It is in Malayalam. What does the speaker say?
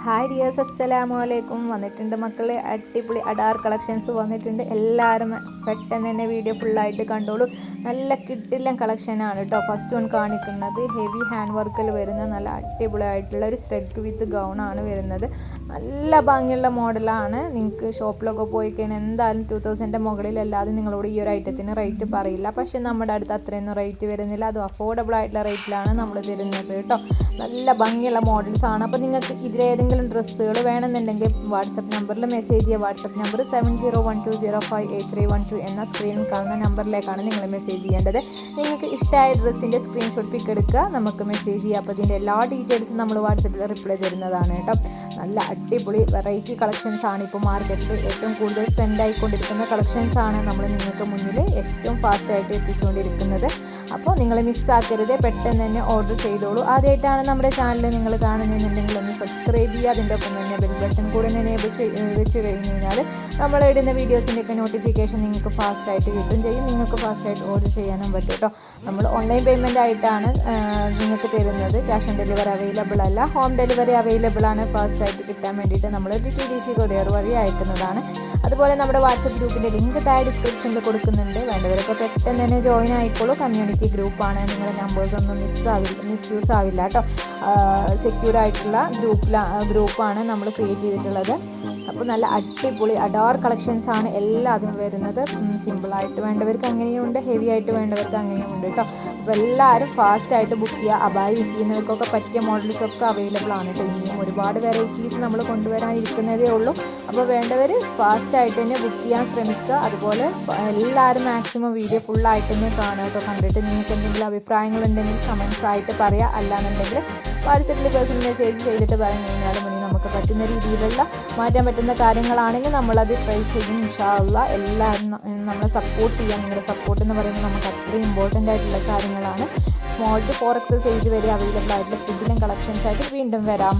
ഹായ് ഡിയേഴ്സ്, അസ്സലാമു അലൈക്കും. വന്നിട്ടുണ്ട് മക്കളെ, അടിപൊളി അഡാർ കളക്ഷൻസ് വന്നിട്ടുണ്ട്. എല്ലാവരും പെട്ടെന്ന് തന്നെ വീഡിയോ ഫുള്ളായിട്ട് കണ്ടോളൂ. നല്ല കിട്ടില്ലൻ കളക്ഷനാണ് കേട്ടോ. ഫസ്റ്റ് വൺ കാണിക്കുന്നത് ഹെവി ഹാൻഡ് വർക്കിൽ വരുന്ന നല്ല അടിപൊളി ആയിട്ടുള്ള ഒരു സ്ട്രഗ് വിത്ത് ഗൗണാണ് വരുന്നത്. നല്ല ഭംഗിയുള്ള മോഡലാണ്. നിങ്ങൾക്ക് ഷോപ്പിലൊക്കെ പോയി കഴിഞ്ഞാൽ എന്തായാലും 2000 മുകളിലല്ലാതെ നിങ്ങളോട് ഈ ഒരു ഐറ്റത്തിന് റേറ്റ് പറയില്ല. പക്ഷേ നമ്മുടെ അടുത്ത് അത്രയൊന്നും റേറ്റ് വരുന്നില്ല. അത് അഫോർഡബിൾ ആയിട്ടുള്ള റേറ്റിലാണ് നമ്മൾ തരുന്നത് കേട്ടോ. നല്ല ഭംഗിയുള്ള മോഡൽസ് ആണ്. അപ്പോൾ നിങ്ങൾക്ക് ഇതിലേതെങ്കിലും ഡ്രസ്സുകൾ വേണമെന്നുണ്ടെങ്കിൽ വാട്സപ്പ് നമ്പറിൽ മെസ്സേജ് ചെയ്യുക. വാട്സപ്പ് നമ്പർ 7012058312 എന്ന സ്ക്രീനിൽ കാണുന്ന നമ്പറിലേക്കാണ് നിങ്ങൾ മെസ്സേജ് ചെയ്യേണ്ടത്. നിങ്ങൾക്ക് ഇഷ്ടമായ ഡ്രസ്സിൻ്റെ സ്ക്രീൻഷോട്ട് പിക്ക് എടുക്കുക, നമുക്ക് മെസ്സേജ് ചെയ്യുക. അപ്പോൾ ഇതിൻ്റെ എല്ലാ ഡീറ്റെയിൽസും നമ്മൾ വാട്സപ്പിൽ റിപ്ലൈ തരുന്നതാണ് കേട്ടോ. നല്ല അടിപൊളി വെറൈറ്റി കളക്ഷൻസ് ആണ് ഇപ്പോൾ മാർക്കറ്റിൽ ഏറ്റവും കൂടുതൽ ട്രെൻഡ് ആയിക്കൊണ്ടിരിക്കുന്ന കളക്ഷൻസ് ആണ് നമ്മൾ നിങ്ങൾക്ക് മുന്നിൽ ഏറ്റവും ഫാസ്റ്റായിട്ട് എത്തിച്ചുകൊണ്ടിരിക്കുന്നത്. അപ്പോൾ നിങ്ങൾ മിസ്സാക്കരുത്, പെട്ടെന്ന് തന്നെ ഓർഡർ ചെയ്തോളൂ. ആദ്യമായിട്ടാണ് നമ്മുടെ ചാനൽ നിങ്ങൾ കാണുന്നതെന്നുണ്ടെങ്കിൽ ഒന്ന് സബ്സ്ക്രൈബ് ചെയ്യുക. അതിൻ്റെ ഒപ്പം തന്നെ ബെൽ ബട്ടൺ കൂടെ എനേബിൾ വെച്ച് കഴിഞ്ഞ് കഴിഞ്ഞാൽ നമ്മൾ ഇടുന്ന വീഡിയോസിൻ്റെയൊക്കെ നോട്ടിഫിക്കേഷൻ നിങ്ങൾക്ക് ഫാസ്റ്റായിട്ട് കിട്ടും ചെയ്യും. നിങ്ങൾക്ക് ഫാസ്റ്റായിട്ട് ഓർഡർ ചെയ്യാനും പറ്റും കേട്ടോ. നമ്മൾ ഓൺലൈൻ പേയ്മെൻ്റ് ആയിട്ടാണ് നിങ്ങൾക്ക് തരുന്നത്. ക്യാഷ് ഓൺ ഡെലിവറി അവൈലബിൾ അല്ല. ഹോം ഡെലിവറി അവൈലബിൾ ആണ്. ഫാസ്റ്റായിട്ട് കിട്ടാൻ വേണ്ടിയിട്ട് നമ്മൾ DTDC കൊറിയർ വഴി അയക്കുന്നതാണ്. അതുപോലെ നമ്മുടെ വാട്സപ്പ് ഗ്രൂപ്പിൻ്റെ ലിങ്ക് താഴെ ഡിസ്ക്രിപ്ഷനിൽ കൊടുക്കുന്നുണ്ട്. വേണ്ടവരൊക്കെ പെട്ടെന്ന് തന്നെ ജോയിൻ ആയിക്കോളൂ. കമ്മ്യൂണിറ്റി ഗ്രൂപ്പാണ്. നിങ്ങളുടെ നമ്പേഴ്സൊന്നും മിസ്യൂസ് ആവില്ല കേട്ടോ. സെക്യൂർ ആയിട്ടുള്ള ഗ്രൂപ്പാണ് നമ്മൾ ക്രിയേറ്റ് ചെയ്തിട്ടുള്ളത്. അപ്പോൾ നല്ല അടിപൊളി അഡാർ കളക്ഷൻസ് ആണ് എല്ലാതും വരുന്നത്. സിമ്പിളായിട്ട് വേണ്ടവർക്ക് അങ്ങനെയുണ്ട്, ഹെവി ആയിട്ട് വേണ്ടവർക്ക് അങ്ങനെയുണ്ട് കേട്ടോ. അപ്പോൾ എല്ലാവരും ഫാസ്റ്റായിട്ട് ബുക്ക് ചെയ്യുക. അബായ യൂസ് ചെയ്യുന്നവർക്കൊക്കെ പറ്റിയ മോഡൽസൊക്കെ അവൈലബിൾ ആണ് കേട്ടോ. ഇനിയും ഒരുപാട് വെറൈറ്റീസ് നമ്മൾ കൊണ്ടുവരാനിരിക്കുന്നതേ ഉള്ളൂ. അപ്പോൾ വേണ്ടവർ ഫാസ്റ്റായിട്ട് തന്നെ ബുക്ക് ചെയ്യാൻ ശ്രമിക്കുക. അതുപോലെ എല്ലാവരും മാക്സിമം വീഡിയോ ഫുള്ളായിട്ട് തന്നെ കാണുക കേട്ടോ. കണ്ടിട്ട് നിങ്ങൾക്ക് എന്തെങ്കിലും അഭിപ്രായങ്ങളുണ്ടെങ്കിൽ കമൻസ് ആയിട്ട് പറയുക. അല്ലാന്നുണ്ടെങ്കിൽ വാട്സപ്പിൽ പേഴ്സണൽ മെസ്സേജ് ചെയ്തിട്ട് പറഞ്ഞു കഴിഞ്ഞാൽ മുന്നേ നമുക്ക് പറ്റുന്ന രീതിയിലുള്ള മാറ്റാൻ പറ്റുന്ന കാര്യങ്ങളാണെങ്കിൽ നമ്മളത് ട്രൈ ചെയ്യും. ഇൻഷാ അല്ലാഹ് എല്ലാവരും നമ്മളെ സപ്പോർട്ട് ചെയ്യാം. നിങ്ങളുടെ സപ്പോർട്ട് എന്ന് പറയുന്നത് നമുക്ക് അത്രയും ഇമ്പോർട്ടൻ്റ് ആയിട്ടുള്ള കാര്യങ്ങളാണ്. സ്മോൾ ടു 4XL സൈസ് വരെ അവൈലബിൾ ആയിട്ടുള്ള പുതിയ കളക്ഷൻസ് ആയിട്ട് വീണ്ടും വരാം.